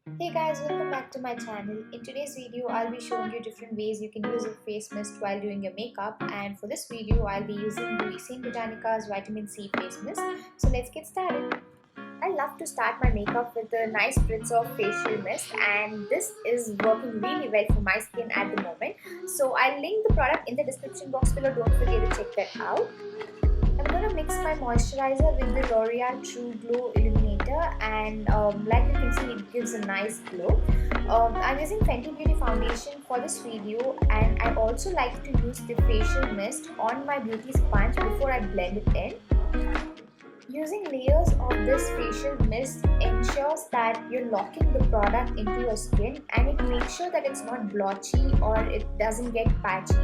Hey guys, welcome back to my channel. In today's video, I'll be showing you different ways you can use a face mist while doing your makeup, and for this video, I'll be using the St. Botanica's Vitamin C face mist. So let's get started. I love to start my makeup with a nice spritz of facial mist, and this is working really well for my skin at the moment. So I'll link the product in the description box below. Don't forget to check that out. I'm gonna mix my moisturizer with the L'Oreal True Glow Illuminator, and like you can see, it gives a nice glow. I'm using Fenty Beauty foundation for this video, and I also like to use the facial mist on my beauty sponge before I blend it in. Using layers of this facial mist ensures that you're locking the product into your skin, and it makes sure that it's not blotchy or it doesn't get patchy.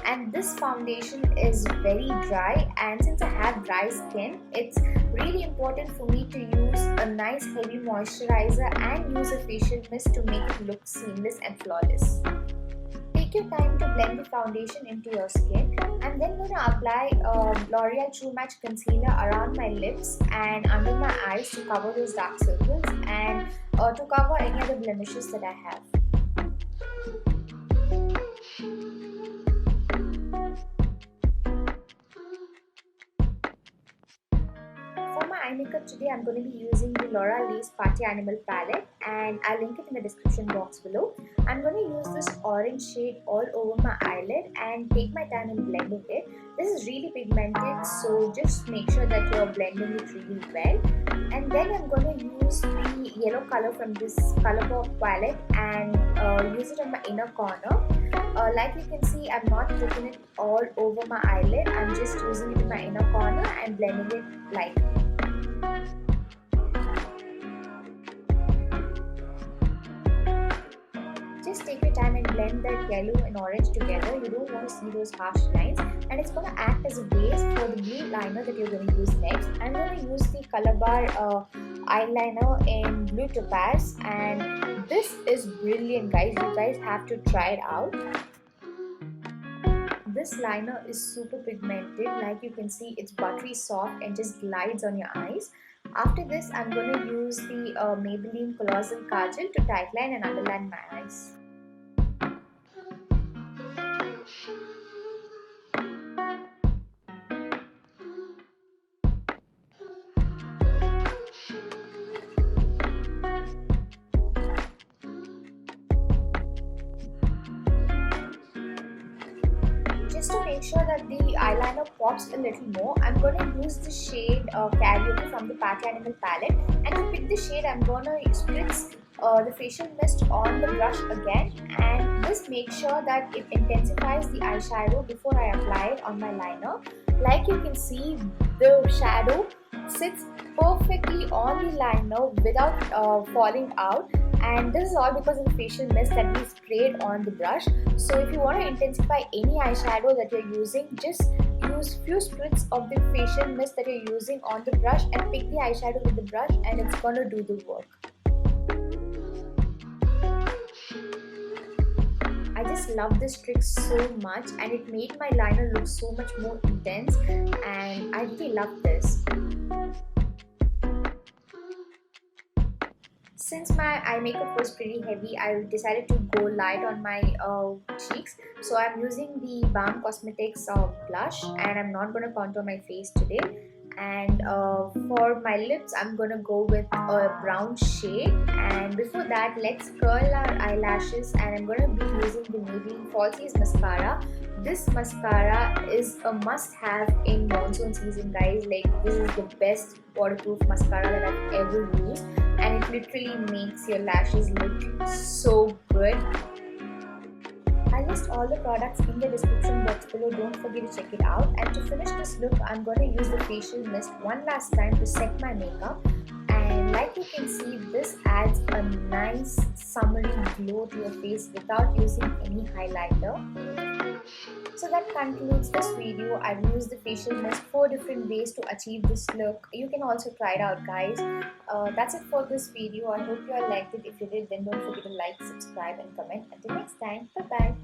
And this foundation is very dry, and since I have dry skin, it's really important for me to use a nice heavy moisturizer and use a facial mist to make it look seamless and flawless. Take your time to blend the foundation into your skin. I'm then going to apply L'Oreal True Match Concealer around my lips and under my eyes to cover those dark circles and to cover any other blemishes that I have. For my eye makeup today, I'm going to be using the Laura Lee's Party Animal palette, and I'll link it in the description box below. I'm going to use this orange shade all over my eyelid and take my time in blending it. This is really pigmented, so just make sure that you're blending it really well. And then I'm going to use the yellow color from this Colourpop palette and use it on my inner corner. Like you can see, I'm not taking it all over my eyelid. I'm just using it in my inner corner and blending it lightly. Just take your time and blend that yellow and orange together. You don't want to see those harsh lines, and it's going to act as a base for the blue liner that you're going to use next. I'm going to use the Color Bar eyeliner in Blue Topaz, and this is brilliant, guys. You guys have to try it out. This liner is super pigmented. Like you can see, it's buttery soft and just glides on your eyes. After this, I'm going to use the Maybelline Colossal Kajal to tightline and underline my eyes. Just to make sure that the eyeliner pops a little more, I'm going to use the shade Karaoke from the Party Animal palette, and to pick the shade, I'm going to spritz the facial mist on the brush again, and this makes sure that it intensifies the eyeshadow before I apply it on my liner. Like you can see, the shadow sits perfectly on the liner without falling out, and this is all because of the facial mist that we sprayed on the brush. So if you want to intensify any eyeshadow that you're using, just use few spritz of the facial mist that you're using on the brush and pick the eyeshadow with the brush, and it's gonna do the work. I just love this trick so much, and it made my liner look so much more intense, and I really love this. Since my eye makeup was pretty heavy, I decided to go light on my cheeks. So I'm using the Balm Cosmetics blush, and I'm not going to contour my face today. And for my lips, I'm going to go with a brown shade. And before that, let's curl our eyelashes, and I'm going to be using the Maybelline Falsies Mascara. This mascara is a must-have in monsoon season, guys. Like, this is the best waterproof mascara that I've ever used, and it literally makes your lashes look so good. I'll list all the products in the description box below. Don't forget to check it out. And to finish this look, I'm going to use the facial mist one last time to set my makeup. And like you can see, this adds a nice summery glow to your face without using any highlighter. So that concludes this video. I've used the facial mist 4 different ways to achieve this look. You can also try it out, guys. That's it for this video. I hope you all liked it. If you did, then don't forget to like, subscribe and comment. Until next time, bye bye.